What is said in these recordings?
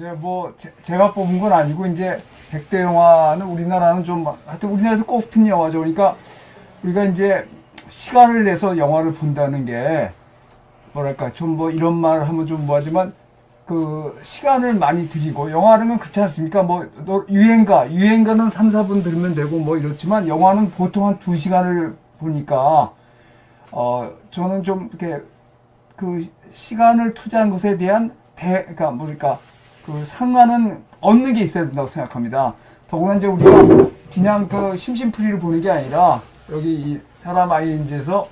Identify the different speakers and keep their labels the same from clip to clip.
Speaker 1: 네, 뭐 제가 뽑은 건 아니고 이제 100대 영화는 우리나라는 좀 하여튼 우리나라에서 꼽힌 영화죠. 그러니까 우리가 이제 시간을 내서 영화를 본다는 게 뭐랄까 좀 뭐 이런 말 하면 좀 뭐하지만 그 시간을 많이 들이고 영화라는 건 그렇지 않습니까? 뭐 유행가는 3, 4분 들으면 되고 뭐 이렇지만 영화는 보통 한 2시간을 보니까 저는 좀 이렇게 그 시간을 투자한 것에 대한 그러니까 뭐랄까 그 상관은 얻는 게 있어야 된다고 생각합니다. 더구나 이제 우리가 그냥 그 심심풀이를 보는 게 아니라 여기 이 사람 아이인지에서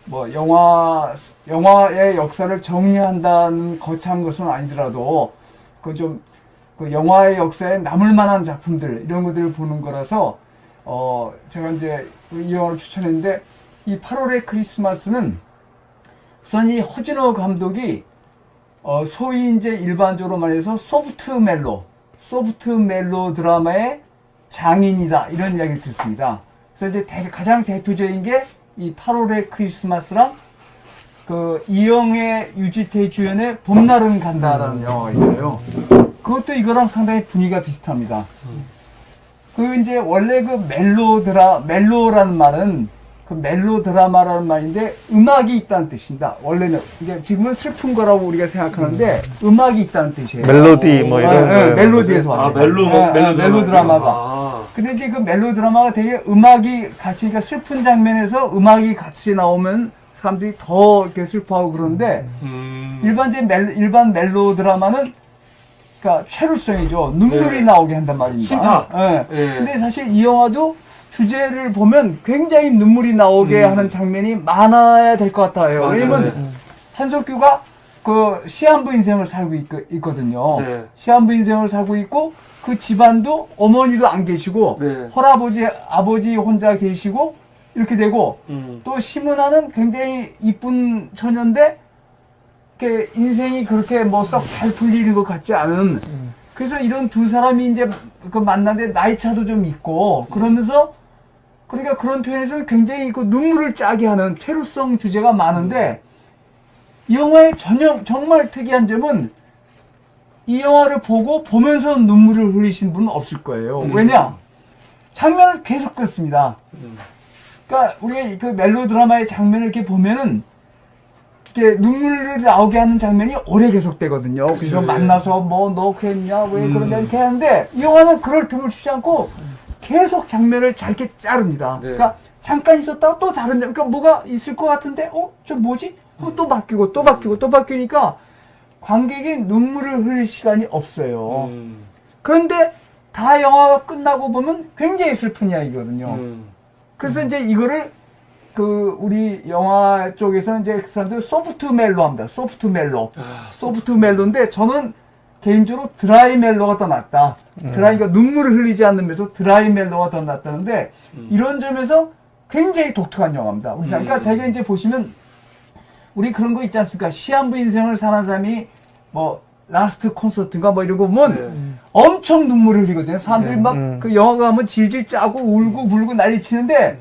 Speaker 1: 뭐 영화의 역사를 정리한다는 거창한 것은 아니더라도 그 영화의 역사에 남을 만한 작품들 이런 것들을 보는 거라서 제가 이제 이 영화를 추천했는데 이 8월의 크리스마스는 우선 이 허진호 감독이 소위 이제 일반적으로 말해서 소프트 멜로 드라마의 장인이다 이런 이야기를 듣습니다. 그래서 이제 가장 대표적인 게 이 8월의 크리스마스랑 그 이영애 유지태 주연의 봄날은 간다라는 영화가 있어요. 그것도 이거랑 상당히 분위기가 비슷합니다. 그 이제 원래 그 멜로라는 말은 그 멜로 드라마라는 말인데 음악이 있다는 뜻입니다. 원래는 이제 지금은 슬픈 거라고 우리가 생각하는데 음악이 있다는 뜻이에요.
Speaker 2: 멜로디 뭐 이런 거.
Speaker 1: 멜로디에서 왔죠. 멜로 드라마가. 근데 이제 그 멜로 드라마가 되게 음악이 같이 그러니까 슬픈 장면에서 음악이 같이 나오면 사람들이 더 이렇게 슬퍼하고 그러는데 일반 멜로 드라마는 그러니까 최루성이죠. 눈물이 나오게 한단 말입니다.
Speaker 3: 심파.
Speaker 1: 근데 사실 이 영화도 주제를 보면 굉장히 눈물이 나오게 하는 장면이 많아야 될 것 같아요.
Speaker 3: 맞아요.
Speaker 1: 왜냐면 한석규가 그 시한부 인생을 살고 있거든요.
Speaker 3: 네.
Speaker 1: 시한부 인생을 살고 있고 그 집안도 어머니도 안 계시고
Speaker 3: 네.
Speaker 1: 아버지 혼자 계시고 이렇게 되고 또 심은하는 굉장히 이쁜 처녀인데 이렇게 인생이 그렇게 뭐 썩 잘 풀리는 것 같지 않은 그래서 이런 두 사람이 이제 그 만났는데 나이 차도 좀 있고 그러면서 그러니까 그런 표현에서 굉장히 그 눈물을 짜게 하는 퇴로성 주제가 많은데 이 영화의 정말 특이한 점은 이 영화를 보면서 눈물을 흘리신 분은 없을 거예요. 왜냐? 장면을 계속 끊습니다. 그러니까 우리가 그 멜로 드라마의 장면을 이렇게 보면은 이렇게 눈물을 나오게 하는 장면이 오래 계속되거든요.
Speaker 3: 그쵸,
Speaker 1: 그래서
Speaker 3: 예.
Speaker 1: 만나서 뭐 너 그랬냐 왜 그러냐 이렇게 하는데 이 영화는 그럴 틈을 주지 않고 계속 장면을 짧게 자릅니다.
Speaker 3: 네.
Speaker 1: 그러니까 잠깐 있었다가 또 다른 그러니까 뭐가 있을 것 같은데 저 뭐지? 또 바뀌고 또 바뀌고 또 바뀌니까 관객이 눈물을 흘릴 시간이 없어요. 그런데 다 영화가 끝나고 보면 굉장히 슬픈 이야기거든요. 그래서 이제 이거를 그 우리 영화 쪽에서는 이제 그 사람들 소프트 멜로 합니다. 소프트 멜로인데 저는 개인적으로 드라이 멜로가 더 낫다. 드라이가 눈물을 흘리지 않으면서 드라이 멜로가 더 낫다는데 이런 점에서 굉장히 독특한 영화입니다. 그러니까 대개 이제 보시면 우리 그런 거 있지 않습니까? 시한부 인생을 사는 사람이 뭐 라스트 콘서트인가 뭐 이런 거 보면 엄청 눈물을 흘리거든요. 사람들이 막 그 영화 가면 질질 짜고 울고 불고 난리 치는데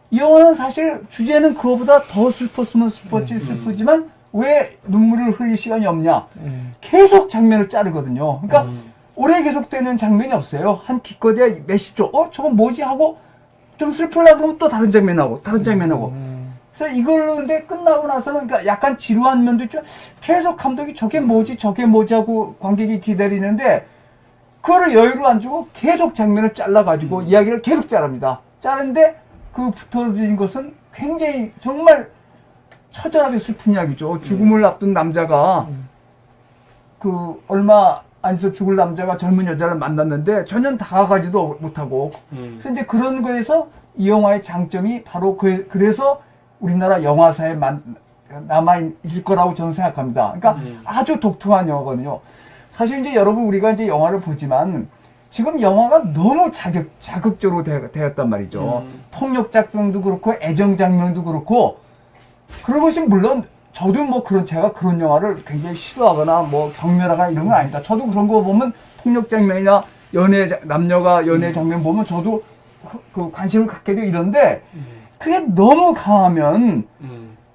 Speaker 1: 이 영화는 사실 주제는 그거보다 더 슬펐으면 슬프지만 왜 눈물을 흘릴 시간이 없냐? 계속 장면을 자르거든요. 그러니까 오래 계속되는 장면이 없어요. 한 기껏해야 몇십 초. 저건 뭐지? 하고 좀 슬플라 그러면 또 다른 장면 하고 다른 장면 하고. 그래서 이걸로 근데 끝나고 나서는 그러니까 약간 지루한 면도 있죠. 계속 감독이 저게 뭐지 하고 관객이 기다리는데 그거를 여유로 안 주고 계속 장면을 잘라가지고 이야기를 계속 자릅니다. 자르는데 그 붙어진 것은 굉장히 정말 처절하게 슬픈 이야기죠. 죽음을 앞둔 남자가 그 얼마 안 있어 죽을 남자가 젊은 여자를 만났는데 전혀 다가가지도 못하고 그래서 이제 그런 거에서 이 영화의 장점이 바로 그래서 우리나라 영화사에 남아있을 거라고 저는 생각합니다. 그러니까 아주 독특한 영화거든요. 사실 이제 여러분 우리가 이제 영화를 보지만 지금 영화가 너무 자극적으로 되었단 말이죠. 폭력 장면도 그렇고 애정 장면도 그렇고 그런 것이 물론 저도 뭐 제가 그런 영화를 굉장히 싫어하거나 뭐 경멸하거나 이런 건 아니다. 저도 그런 거 보면 폭력 장면이나 남녀가 연애 장면 보면 저도 그 관심을 갖게 되고 이런데 그게 너무 강하면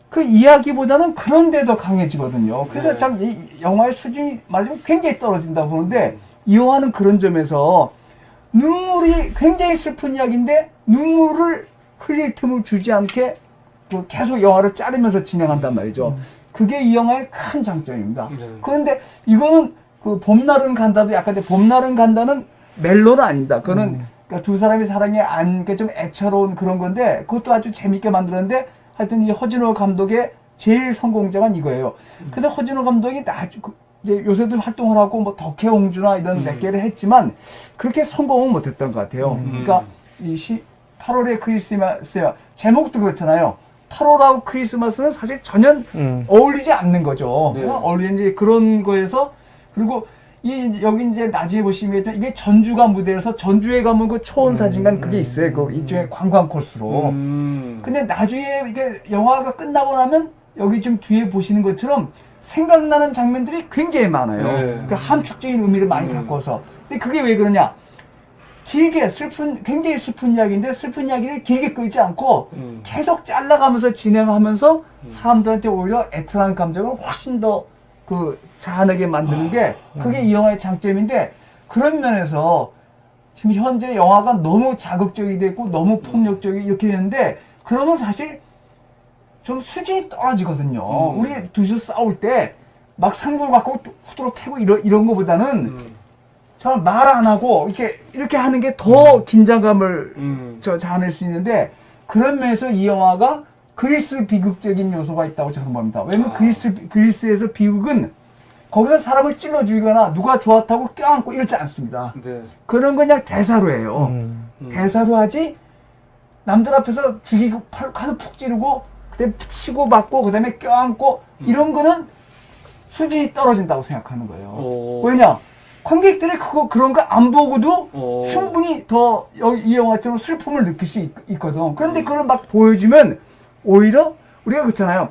Speaker 1: 그 이야기보다는 그런 데 더 강해지거든요. 그래서
Speaker 2: 네.
Speaker 1: 참 이 영화의 수준이 말하자면 굉장히 떨어진다 보는데 이 영화는 그런 점에서 눈물이 굉장히 슬픈 이야기인데 눈물을 흘릴 틈을 주지 않게 그 계속 영화를 자르면서 진행한단 말이죠. 그게 이 영화의 큰 장점입니다.
Speaker 2: 네.
Speaker 1: 그런데 이거는 그 봄날은 간다도 약간 봄날은 간다는 멜로는 아닙니다. 그거는 그러니까 두 사람이 사랑에 안게 좀 애처로운 그런 건데 그것도 아주 재밌게 만들었는데 하여튼 이 허진호 감독의 제일 성공작은 이거예요. 그래서 허진호 감독이 이제 요새도 활동을 하고 뭐 덕혜옹주나 이런 몇 개를 했지만 그렇게 성공은 못했던 것 같아요. 그러니까 이 8월의 크리스마스야 제목도 그렇잖아요. 8월하고 크리스마스는 사실 전혀 어울리지 않는 거죠.
Speaker 2: 네.
Speaker 1: 어울리는 이제 그런 거에서 그리고 여기 이제 나중에 보시면 이게 전주가 무대에서 전주에 가면 그 초원사진관 그게 있어요. 그 일종의 관광 코스로. 근데 나중에 이게 영화가 끝나고 나면 여기 좀 뒤에 보시는 것처럼 생각나는 장면들이 굉장히 많아요.
Speaker 2: 네.
Speaker 1: 그러니까 함축적인 의미를 많이 갖고서. 근데 그게 왜 그러냐? 길게 굉장히 슬픈 이야기인데 슬픈 이야기를 길게 끌지 않고 계속 잘라가면서 진행하면서 사람들한테 오히려 애틋한 감정을 훨씬 더 그 자아내게 만드는 게 그게 이 영화의 장점인데 그런 면에서 지금 현재 영화가 너무 자극적이 됐고 너무 폭력적이 이렇게 되는데 그러면 사실 좀 수준이 떨어지거든요. 우리 둘이서 싸울 때 막 상골 갖고 후드로 패고 이런 거보다는 정말 말 안 하고 이렇게 하는 게 더 긴장감을 자아낼 수 있는데 그런 면에서 이 영화가 그리스 비극적인 요소가 있다고 저는 봅니다. 왜냐면 그리스에서 비극은 거기서 사람을 찔러 죽이거나 누가 좋았다고 껴안고 이러지 않습니다.
Speaker 2: 네.
Speaker 1: 그런 건 그냥 대사로 해요. 대사로 하지 남들 앞에서 죽이고 칼로 푹 찌르고 그다음에 치고 맞고 그다음에 껴안고 이런 거는 수준이 떨어진다고 생각하는 거예요. 왜냐? 관객들이 그런 거 안 보고도 충분히 더 이 영화처럼 슬픔을 느낄 수 있거든. 그런데 그걸 막 보여주면 오히려 우리가 그렇잖아요.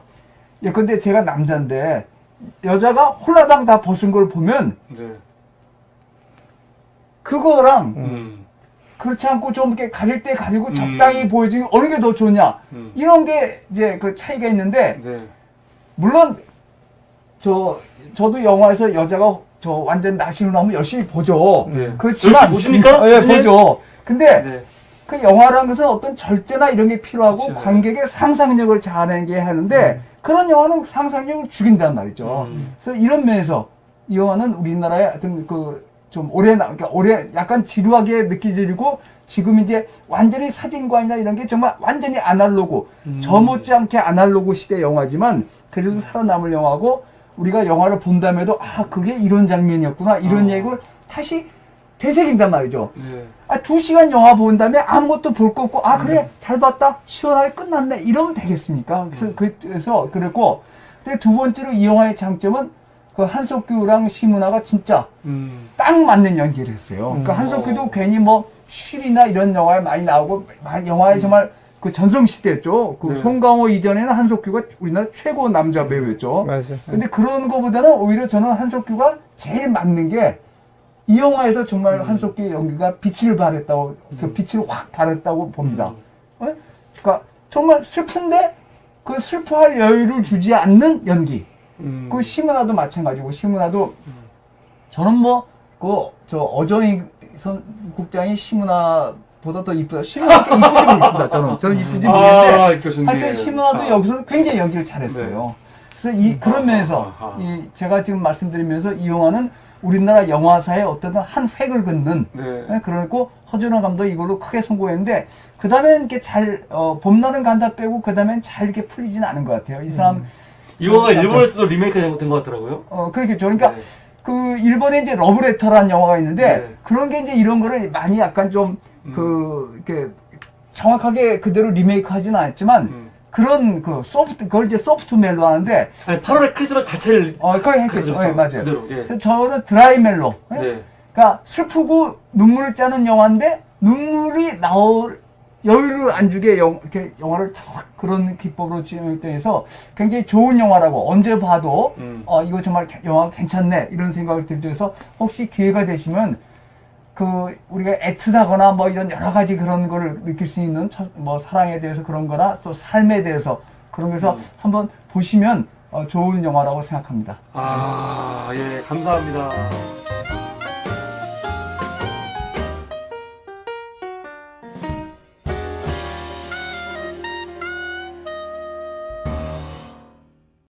Speaker 1: 예컨대 제가 남자인데 여자가 홀라당 다 벗은 걸 보면
Speaker 2: 네.
Speaker 1: 그거랑 그렇지 않고 좀 이렇게 가릴 때 가리고 적당히 보여주면 어느 게 더 좋냐 이런 게 이제 그 차이가 있는데
Speaker 2: 네.
Speaker 1: 물론 저도 영화에서 여자가 완전 나시로 나오면 열심히 보죠.
Speaker 2: 네.
Speaker 1: 그렇지만
Speaker 2: 열심히 보십니까?
Speaker 1: 예,
Speaker 2: 선생님?
Speaker 1: 보죠. 근데
Speaker 2: 네.
Speaker 1: 그 영화라는 것은 어떤 절제나 이런 게 필요하고
Speaker 2: 그렇죠.
Speaker 1: 관객의 상상력을 자아내게 하는데 그런 영화는 상상력을 죽인단 말이죠. 그래서 이런 면에서 이 영화는 우리나라의 하여튼 좀 그러니까 올해 약간 지루하게 느껴지고 지금 이제 완전히 사진관이나 이런 게 정말 완전히 아날로그 저 못지않게 아날로그 시대 영화지만 그래도 살아남을 영화고 우리가 영화를 본다음에도 그게 이런 장면이었구나 이런 얘기를 다시 되새긴단 말이죠.
Speaker 2: 네.
Speaker 1: 2시간 영화 본 다음에 아무것도 볼 거 없고 그래 잘 봤다 시원하게 끝났네 이러면 되겠습니까? 그래서 그랬고 근데 두 번째로 이 영화의 장점은 그 한석규랑 심은하가 진짜 딱 맞는 연기를 했어요. 그러니까 한석규도 괜히 뭐 쉴이나 이런 영화에 많이 나오고 영화에 정말 그 전성시대였죠. 그
Speaker 2: 네.
Speaker 1: 송강호 이전에는 한석규가 우리나라 최고 남자 배우였죠.
Speaker 3: 맞아요.
Speaker 1: 근데 그런 거보다는 오히려 저는 한석규가 제일 맞는 게 이 영화에서 정말 한석규의 연기가 빛을 발했다고, 그 빛을 확 발했다고 봅니다. 그러니까 정말 슬픈데 그 슬퍼할 여유를 주지 않는 연기. 그 심은하도 마찬가지고 심은하도 저는 어정희 국장이 심은하보다 더 이쁘다. 심은하가 이쁘지 모르겠습니다. 저는 이쁘지 모르겠는데 하여튼 심은하도 여기서 굉장히 연기를 잘했어요. 그래서 그런 면에서 제가 지금 말씀드리면서 이 영화는 우리나라 영화사의 어떤 한 획을 긋는 그러고 허준호 감독이 이걸로 크게 성공했는데 그 다음엔 이렇게 봄날은 간다 빼고 그 다음엔 잘 이렇게 풀리진 않은 것 같아요. 이 사람
Speaker 2: 이 영화가 일본에서도 리메이크 된 것 같더라고요.
Speaker 1: 그렇겠죠. 그러니까 그 일본에 이제 러브레터라는 영화가 있는데 그런 게 이제 이런 거를 많이 약간 좀 이렇게 정확하게 그대로 리메이크 하지는 않았지만 그런 그걸 이제 소프트 멜로 하는데
Speaker 2: 8월의 크리스마스 자체를
Speaker 1: 그걸 했겠죠. 네, 맞아요.
Speaker 2: 그대로,
Speaker 1: 그래서 저는 드라이 멜로.
Speaker 2: 네.
Speaker 1: 그러니까 슬프고 눈물을 짜는 영화인데 눈물이 나올 여유를 안 주게 이렇게 영화를 탁 그런 기법으로 진행해서 굉장히 좋은 영화라고 언제 봐도 이거 정말 영화가 괜찮네 이런 생각을 들면서 혹시 기회가 되시면 우리가 애틋하거나 뭐 이런 여러 가지 그런 거를 느낄 수 있는 사랑에 대해서 그런 거나 또 삶에 대해서 그래서 한번 보시면 좋은 영화라고 생각합니다.
Speaker 2: 아, 예, 감사합니다.